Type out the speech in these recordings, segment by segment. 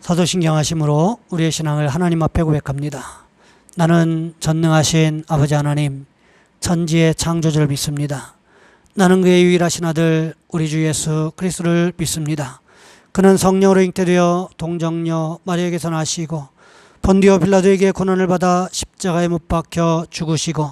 사도신경하심으로 우리의 신앙을 하나님 앞에 고백합니다. 나는 전능하신 아버지 하나님, 천지의 창조주를 믿습니다. 나는 그의 유일하신 아들 우리 주 예수 그리스도를 믿습니다. 그는 성령으로 잉태되어 동정녀 마리아에게서 나시고 본디오 빌라도에게 고난을 받아 십자가에 못 박혀 죽으시고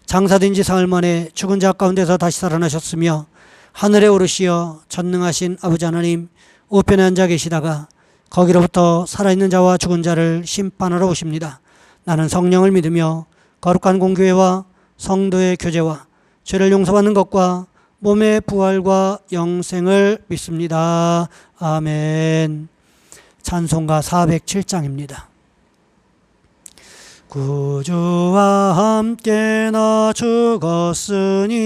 장사된 지 사흘 만에 죽은 자 가운데서 다시 살아나셨으며 하늘에 오르시어 전능하신 아버지 하나님 우편에 앉아 계시다가 거기로부터 살아있는 자와 죽은 자를 심판하러 오십니다. 나는 성령을 믿으며 거룩한 공교회와 성도의 교제와 죄를 용서받는 것과 몸의 부활과 영생을 믿습니다. 아멘. 찬송가 407장입니다. 구주와 함께 나 죽었으니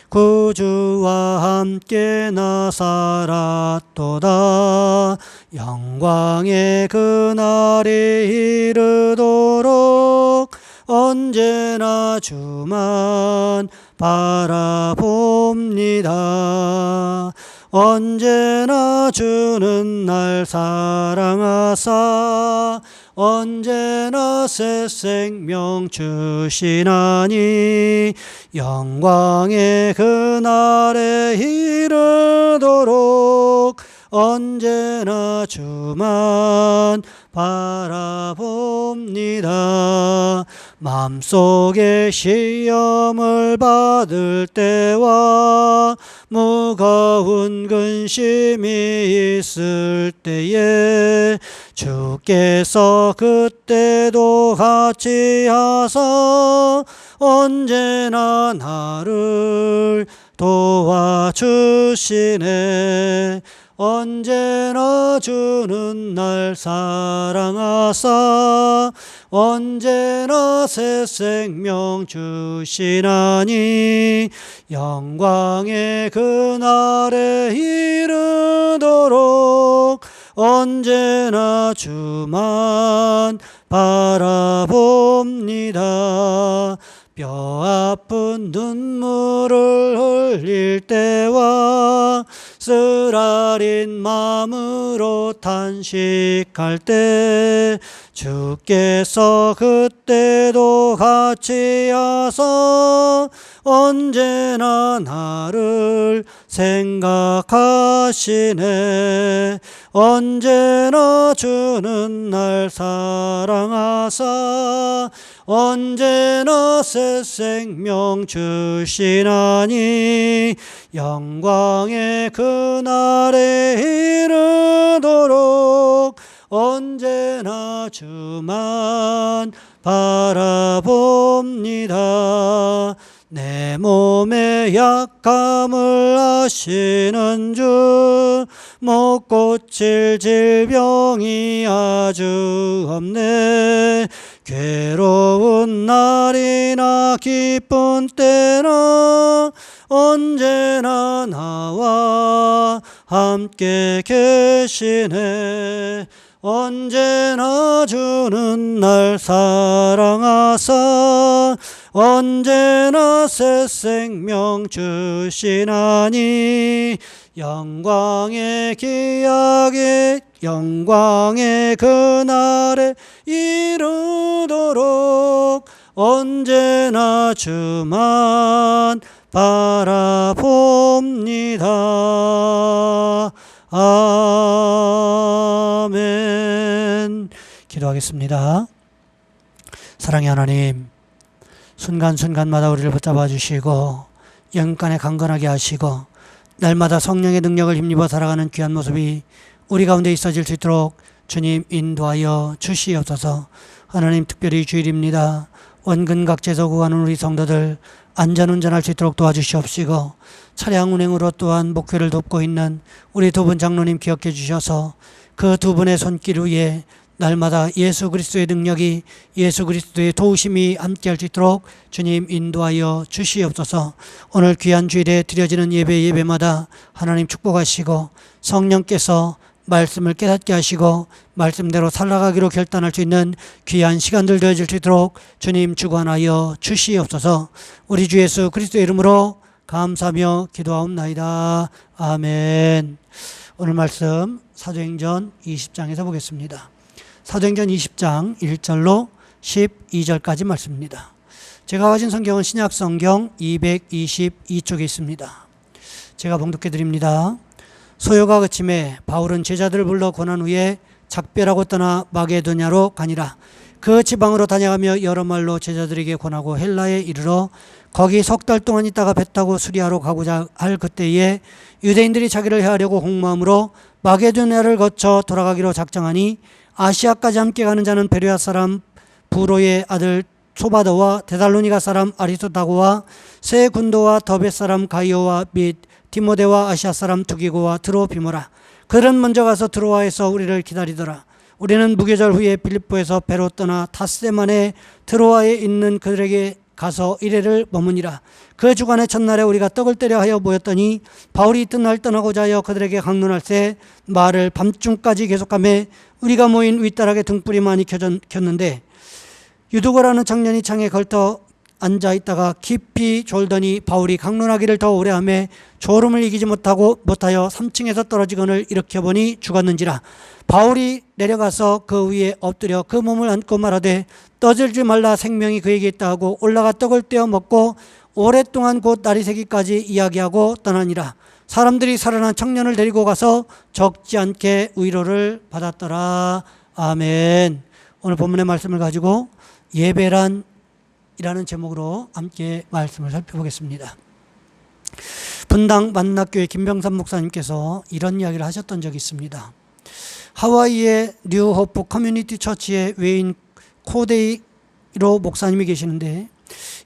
구주와 함께 나 살았도다. 영광의 그날이 이르도록 언제나 주만 바라봅니다. 언제나 주는 날 사랑하사 언제나 새 생명 주시나니 영광의 그날에 이르도록 언제나 주만 바라봅니다. 마음속에 시험을 받을 때와 무거운 근심이 있을 때에 주께서 그때도 같이 하사 언제나 나를 도와주시네. 언제나 주는 날 사랑하사 언제나 새 생명 주시나니 영광의 그날에 이르도록 언제나 주만 바라봅니다. 뼈 아픈 눈물을 흘릴 때와 쓰라린 마음으로 탄식할 때 주께서 그때도 같이 하사 언제나 나를 생각하시네. 언제나 주는 날 사랑하사 언제나 새 생명 주시나니 영광의 그날에 이르도록 언제나 주만 바라봅니다. 내 몸의 약함을 아시는 주 못 고칠 질병이 아주 없네. 괴로운 날이나 기쁜 때나 언제나 나와 함께 계시네. 언제나 주는 날 사랑하사 언제나 새 생명 주시나니 영광의 기약에 영광의 그날에 이르도록 언제나 주만 바라봅니다. 아멘. 기도하겠습니다. 사랑의 하나님, 순간순간마다 우리를 붙잡아 주시고 영간에 강건하게 하시고 날마다 성령의 능력을 힘입어 살아가는 귀한 모습이 우리 가운데 있어질 수 있도록 주님 인도하여 주시옵소서. 하나님, 특별히 주일입니다. 원근각지에서 구하는 우리 성도들 안전운전할 수 있도록 도와주시옵시고 차량 운행으로 또한 목회를 돕고 있는 우리 두 분 장로님 기억해 주셔서 그 두 분의 손길 위에 날마다 예수 그리스도의 능력이 예수 그리스도의 도우심이 함께할 수 있도록 주님 인도하여 주시옵소서. 오늘 귀한 주일에 드려지는 예배마다 하나님 축복하시고 성령께서 말씀을 깨닫게 하시고 말씀대로 살아가기로 결단할 수 있는 귀한 시간들 되어질 수 있도록 주님 주관하여 주시옵소서. 우리 주 예수 그리스도의 이름으로 감사하며 기도하옵나이다. 아멘. 오늘 말씀 사도행전 20장에서 보겠습니다. 사도행전 20장 1절로 12절까지 말씀입니다. 제가 가진 성경은 신약성경 222쪽에 있습니다. 제가 봉독해 드립니다. 소요가 그침에 바울은 제자들을 불러 고난 후에 작별하고 떠나 마게도냐로 가니라. 그 지방으로 다녀가며 여러 말로 제자들에게 권하고 헬라에 이르러 거기 석 달 동안 있다가 배 타고 수리하러 가고자 할 그때에 유대인들이 자기를 해하려고 공모함으로 마게도냐를 거쳐 돌아가기로 작정하니 아시아까지 함께 가는 자는 베레아 사람 부로의 아들 소바더와 데살로니가 사람 아리스토다고와 세 군도와 더벳 사람 가이오와 및 디모데와 아시아 사람 두기고와 드로비모라. 그들은 먼저 가서 드로아에서 우리를 기다리더라. 우리는 무교절 후에 빌립보에서 배로 떠나 닷새만에 드로아에 있는 그들에게 가서 이래를 머무니라. 그 주간의 첫날에 우리가 떡을 때려 하여 모였더니 바울이 이튿날 떠나고자 하여 그들에게 강론할새 말을 밤중까지 계속하며 우리가 모인 윗다락에 등불이 많이 켰는데 유두고라는 청년이 창에 걸터 앉아 있다가 깊이 졸더니 바울이 강론하기를 더 오래 하며 졸음을 이기지 못하여 3층에서 떨어지거늘 일으켜보니 죽었는지라. 바울이 내려가서 그 위에 엎드려 그 몸을 안고 말하되 떠들지 말라, 생명이 그에게 있다 하고 올라가 떡을 떼어 먹고 오랫동안 곧 날이 새기까지 이야기하고 떠나니라. 사람들이 살아난 청년을 데리고 가서 적지 않게 위로를 받았더라. 아멘. 오늘 본문의 말씀을 가지고 예배란 이라는 제목으로 함께 말씀을 살펴보겠습니다. 분당 만낙교회 김병삼 목사님께서 이런 이야기를 하셨던 적이 있습니다. 하와이의 뉴호프 커뮤니티 처치의 외인 코데이로 목사님이 계시는데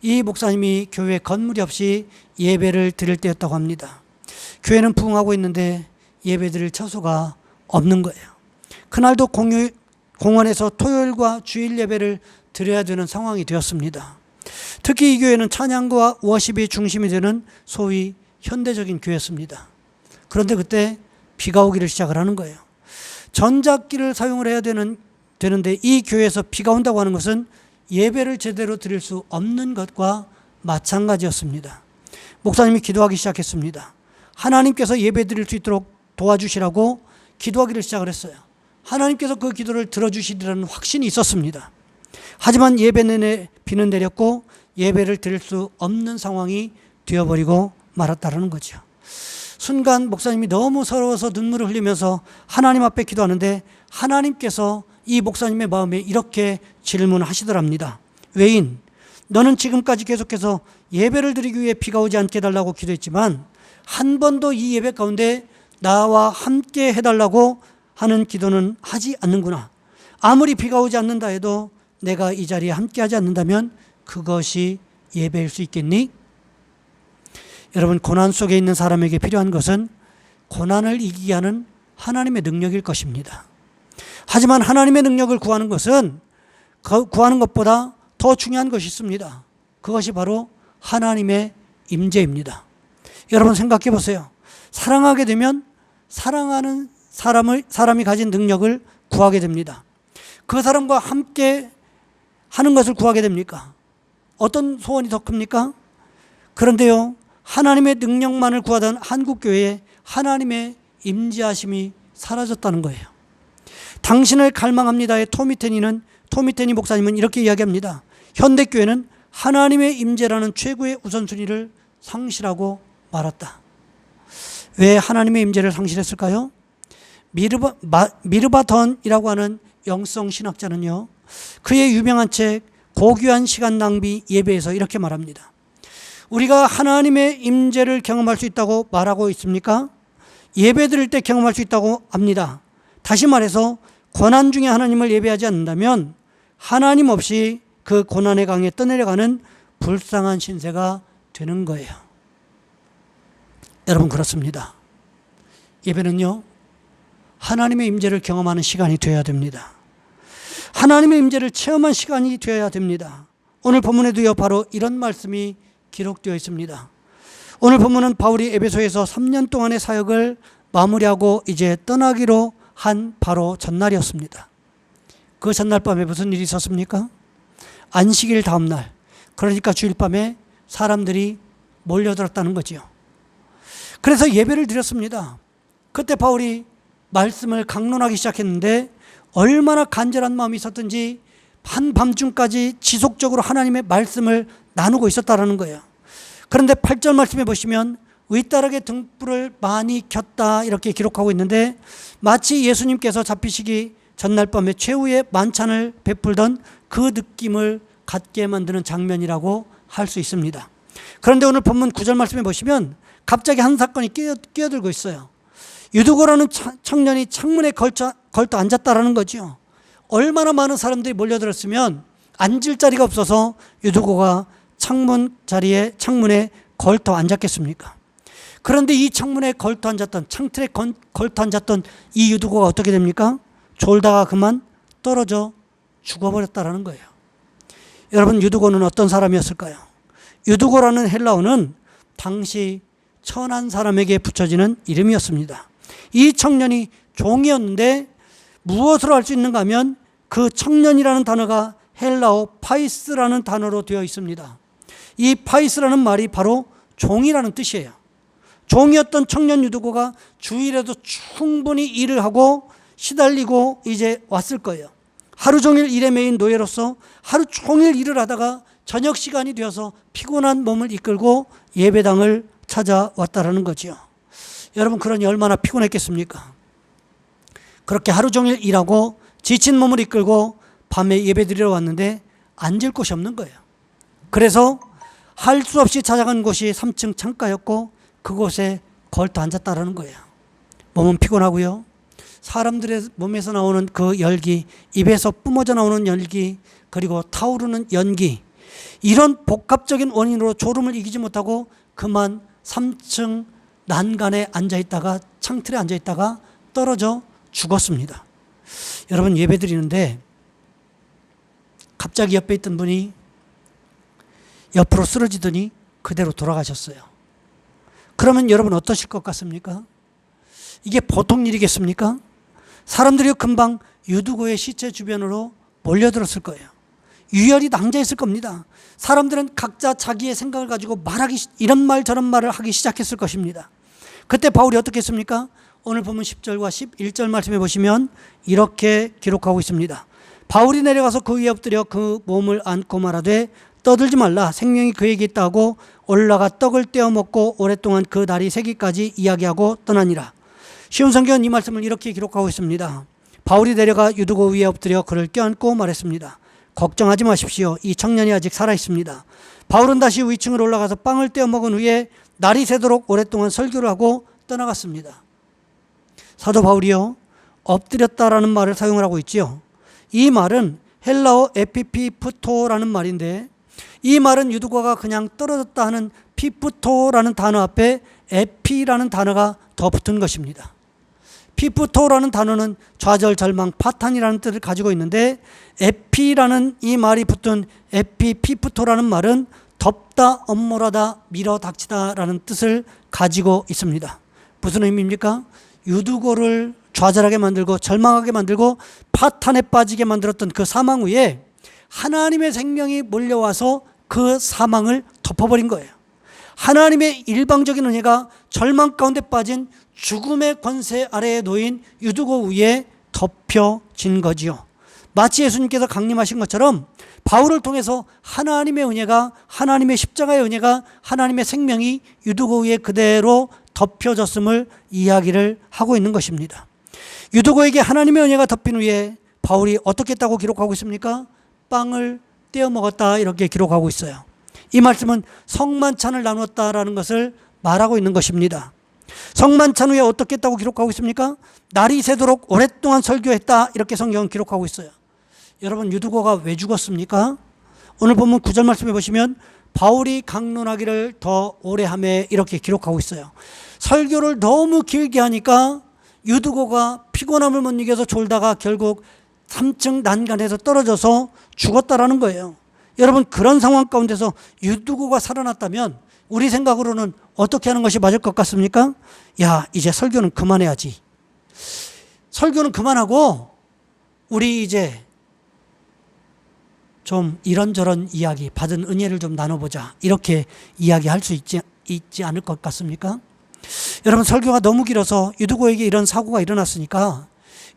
이 목사님이 교회 건물이 없이 예배를 드릴 때였다고 합니다. 교회는 부흥하고 있는데 예배 드릴 처소가 없는 거예요. 그날도 공원에서 토요일과 주일 예배를 드려야 되는 상황이 되었습니다. 특히 이 교회는 찬양과 워십이 중심이 되는 소위 현대적인 교회였습니다. 그런데 그때 비가 오기를 시작을 하는 거예요. 전작기를 사용을 해야 되는데 이 교회에서 비가 온다고 하는 것은 예배를 제대로 드릴 수 없는 것과 마찬가지였습니다. 목사님이 기도하기 시작했습니다. 하나님께서 예배 드릴 수 있도록 도와주시라고 기도하기를 시작을 했어요. 하나님께서 그 기도를 들어주시리라는 확신이 있었습니다. 하지만 예배 내내 비는 내렸고 예배를 드릴 수 없는 상황이 되어버리고 말았다는 거죠. 순간 목사님이 너무 서러워서 눈물을 흘리면서 하나님 앞에 기도하는데 하나님께서 이 목사님의 마음에 이렇게 질문하시더랍니다. 외인, 너는 지금까지 계속해서 예배를 드리기 위해 비가 오지 않게 해달라고 기도했지만 한 번도 이 예배 가운데 나와 함께 해달라고 하는 기도는 하지 않는구나. 아무리 비가 오지 않는다 해도 내가 이 자리에 함께 하지 않는다면 그것이 예배일 수 있겠니? 여러분, 고난 속에 있는 사람에게 필요한 것은 고난을 이기게 하는 하나님의 능력일 것입니다. 하지만 하나님의 능력을 구하는 것은 구하는 것보다 더 중요한 것이 있습니다. 그것이 바로 하나님의 임재입니다. 여러분 생각해 보세요. 사랑하게 되면 사랑하는 사람이 가진 능력을 구하게 됩니다. 그 사람과 함께 하는 것을 구하게 됩니까? 어떤 소원이 더 큽니까? 그런데요, 하나님의 능력만을 구하던 한국교회에 하나님의 임재하심이 사라졌다는 거예요. 당신을 갈망합니다의 토미테니 목사님은 이렇게 이야기합니다. 현대교회는 하나님의 임재라는 최고의 우선순위를 상실하고 말았다. 왜 하나님의 임재를 상실했을까요? 미르바턴이라고 하는 영성신학자는요, 그의 유명한 책 고귀한 시간 낭비 예배에서 이렇게 말합니다. 우리가 하나님의 임재를 경험할 수 있다고 말하고 있습니까? 예배 드릴 때 경험할 수 있다고 합니다. 다시 말해서 고난 중에 하나님을 예배하지 않는다면 하나님 없이 그 고난의 강에 떠내려가는 불쌍한 신세가 되는 거예요. 여러분, 그렇습니다. 예배는요, 하나님의 임재를 경험하는 시간이 되어야 됩니다. 하나님의 임재를 체험한 시간이 되어야 됩니다. 오늘 본문에도요, 바로 이런 말씀이 기록되어 있습니다. 오늘 본문은 바울이 에베소에서 3년 동안의 사역을 마무리하고 이제 떠나기로 한 바로 전날이었습니다. 그 전날 밤에 무슨 일이 있었습니까? 안식일 다음 날, 그러니까 주일 밤에 사람들이 몰려들었다는 거지요. 그래서 예배를 드렸습니다. 그때 바울이 말씀을 강론하기 시작했는데 얼마나 간절한 마음이 있었든지 한밤중까지 지속적으로 하나님의 말씀을 나누고 있었다라는 거예요. 그런데 8절 말씀에 보시면 의따르게 등불을 많이 켰다 이렇게 기록하고 있는데 마치 예수님께서 잡히시기 전날 밤에 최후의 만찬을 베풀던 그 느낌을 갖게 만드는 장면이라고 할 수 있습니다. 그런데 오늘 본문 9절 말씀에 보시면 갑자기 한 사건이 끼어들고 있어요. 유두고라는 청년이 창문에 걸터 앉았다라는 거죠. 얼마나 많은 사람들이 몰려들었으면 앉을 자리가 없어서 유두고가 창문에 걸터 앉았겠습니까? 그런데 이 창문에 걸터 앉았던, 창틀에 걸터 앉았던 이 유두고가 어떻게 됩니까? 졸다가 그만 떨어져 죽어버렸다라는 거예요. 여러분, 유두고는 어떤 사람이었을까요? 유두고라는 헬라어는 당시 천한 사람에게 붙여지는 이름이었습니다. 이 청년이 종이었는데 무엇으로 알 수 있는가 하면 그 청년이라는 단어가 헬라어 파이스라는 단어로 되어 있습니다. 이 파이스라는 말이 바로 종이라는 뜻이에요. 종이었던 청년 유두고가 주일에도 충분히 일을 하고 시달리고 이제 왔을 거예요. 하루 종일 일에 매인 노예로서 하루 종일 일을 하다가 저녁 시간이 되어서 피곤한 몸을 이끌고 예배당을 찾아왔다라는 거죠. 여러분, 그러니 얼마나 피곤했겠습니까? 그렇게 하루 종일 일하고 지친 몸을 이끌고 밤에 예배 드리러 왔는데 앉을 곳이 없는 거예요. 그래서 할 수 없이 찾아간 곳이 3층 창가였고 그곳에 걸터 앉았다라는 거예요. 몸은 피곤하고요. 사람들의 몸에서 나오는 그 열기, 입에서 뿜어져 나오는 열기, 그리고 타오르는 연기, 이런 복합적인 원인으로 졸음을 이기지 못하고 그만 3층 난간에 앉아있다가, 창틀에 앉아있다가 떨어져 죽었습니다. 여러분, 예배 드리는데 갑자기 옆에 있던 분이 옆으로 쓰러지더니 그대로 돌아가셨어요. 그러면 여러분 어떠실 것 같습니까? 이게 보통 일이겠습니까? 사람들이 금방 유두고의 시체 주변으로 몰려들었을 거예요. 유혈이 낭자했을 겁니다. 사람들은 각자 자기의 생각을 가지고 이런 말 저런 말을 하기 시작했을 것입니다. 그때 바울이 어떻게 했습니까? 오늘 보면 10절과 11절 말씀해 보시면 이렇게 기록하고 있습니다. 바울이 내려가서 그 위에 엎드려 그 몸을 안고 말하되 떠들지 말라, 생명이 그에게 있다 하고 올라가 떡을 떼어 먹고 오랫동안 그 날이 새기까지 이야기하고 떠나니라. 쉬운 성경은 이 말씀을 이렇게 기록하고 있습니다. 바울이 내려가 유두고 위에 엎드려 그를 껴안고 말했습니다. 걱정하지 마십시오. 이 청년이 아직 살아있습니다. 바울은 다시 위층으로 올라가서 빵을 떼어 먹은 후에 날이 새도록 오랫동안 설교를 하고 떠나갔습니다. 사도 바울이요, 엎드렸다라는 말을 사용을 하고 있지요. 이 말은 헬라어 에피피프토라는 말인데 이 말은 유두고가 그냥 떨어졌다 하는 피프토라는 단어 앞에 에피라는 단어가 더 붙은 것입니다. 피프토라는 단어는 좌절, 절망, 파탄이라는 뜻을 가지고 있는데 에피라는 이 말이 붙은 에피피프토라는 말은 덮다, 엄몰하다, 밀어 닥치다라는 뜻을 가지고 있습니다. 무슨 의미입니까? 유두고를 좌절하게 만들고 절망하게 만들고 파탄에 빠지게 만들었던 그 사망 후에 하나님의 생명이 몰려와서 그 사망을 덮어버린 거예요. 하나님의 일방적인 은혜가 절망 가운데 빠진 죽음의 권세 아래에 놓인 유두고 위에 덮여진 거지요. 마치 예수님께서 강림하신 것처럼 바울을 통해서 하나님의 은혜가, 하나님의 십자가의 은혜가, 하나님의 생명이 유두고 위에 그대로 덮여졌음을 이야기를 하고 있는 것입니다. 유두고에게 하나님의 은혜가 덮인 후에 바울이 어떻게 했다고 기록하고 있습니까? 빵을 떼어 먹었다 이렇게 기록하고 있어요. 이 말씀은 성만찬을 나누었다라는 것을 말하고 있는 것입니다. 성만찬 후에 어떻게 했다고 기록하고 있습니까? 날이 새도록 오랫동안 설교했다 이렇게 성경은 기록하고 있어요. 여러분, 유두고가 왜 죽었습니까? 오늘 본문 9절 말씀해 보시면 바울이 강론하기를 더 오래 하매 이렇게 기록하고 있어요. 설교를 너무 길게 하니까 유두고가 피곤함을 못 이겨서 졸다가 결국 3층 난간에서 떨어져서 죽었다라는 거예요. 여러분, 그런 상황 가운데서 유두고가 살아났다면 우리 생각으로는 어떻게 하는 것이 맞을 것 같습니까? 야, 이제 설교는 그만해야지. 설교는 그만하고 우리 이제 좀 이런저런 이야기, 받은 은혜를 좀 나눠보자. 이렇게 이야기할 수 있지 않을 것 같습니까? 여러분, 설교가 너무 길어서 유두고에게 이런 사고가 일어났으니까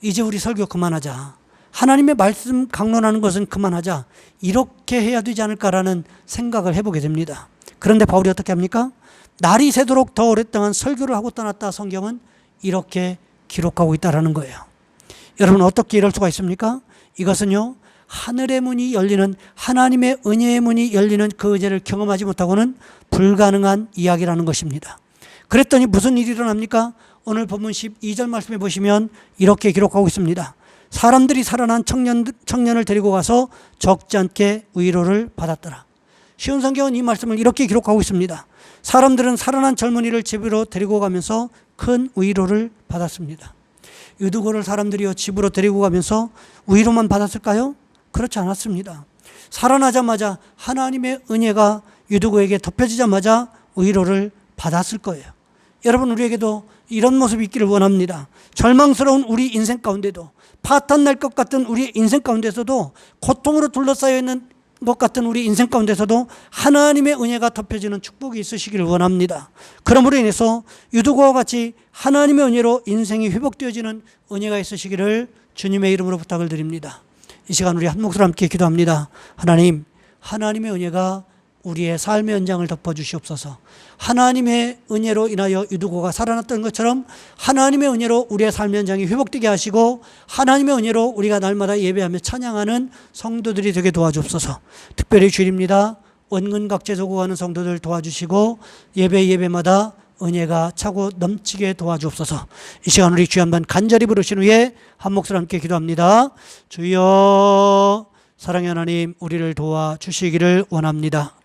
이제 우리 설교 그만하자. 하나님의 말씀 강론하는 것은 그만하자. 이렇게 해야 되지 않을까라는 생각을 해보게 됩니다. 그런데 바울이 어떻게 합니까? 날이 새도록 더 오랫동안 설교를 하고 떠났다. 성경은 이렇게 기록하고 있다는 거예요. 여러분, 어떻게 이럴 수가 있습니까? 이것은요, 하늘의 문이 열리는, 하나님의 은혜의 문이 열리는 그 은혜를 경험하지 못하고는 불가능한 이야기라는 것입니다. 그랬더니 무슨 일이 일어납니까? 오늘 본문 12절 말씀에 보시면 이렇게 기록하고 있습니다. 사람들이 살아난 청년을 데리고 가서 적지 않게 위로를 받았더라. 쉬운 성경은 이 말씀을 이렇게 기록하고 있습니다. 사람들은 살아난 젊은이를 집으로 데리고 가면서 큰 위로를 받았습니다. 유두고를 사람들이요 집으로 데리고 가면서 위로만 받았을까요? 그렇지 않았습니다. 살아나자마자 하나님의 은혜가 유두고에게 덮여지자마자 위로를 받았을 거예요. 여러분, 우리에게도 이런 모습이 있기를 원합니다. 절망스러운 우리 인생 가운데도, 파탄날 것 같은 우리 인생 가운데서도, 고통으로 둘러싸여 있는 것 같은 우리 인생 가운데서도 하나님의 은혜가 덮여지는 축복이 있으시기를 원합니다. 그러므로 인해서 유두고와 같이 하나님의 은혜로 인생이 회복되어지는 은혜가 있으시기를 주님의 이름으로 부탁을 드립니다. 이 시간 우리 한 목소리로 함께 기도합니다. 하나님, 하나님의 은혜가 우리의 삶의 연장을 덮어주시옵소서. 하나님의 은혜로 인하여 유두고가 살아났던 것처럼 하나님의 은혜로 우리의 삶의 연장이 회복되게 하시고, 하나님의 은혜로 우리가 날마다 예배하며 찬양하는 성도들이 되게 도와주옵소서. 특별히 주일입니다. 원근각제 조국하는 성도들 도와주시고, 예배마다 은혜가 차고 넘치게 도와주옵소서. 이 시간 우리 주여 한번 간절히 부르신 후에 한 목소리 함께 기도합니다. 주여, 사랑의 하나님, 우리를 도와주시기를 원합니다.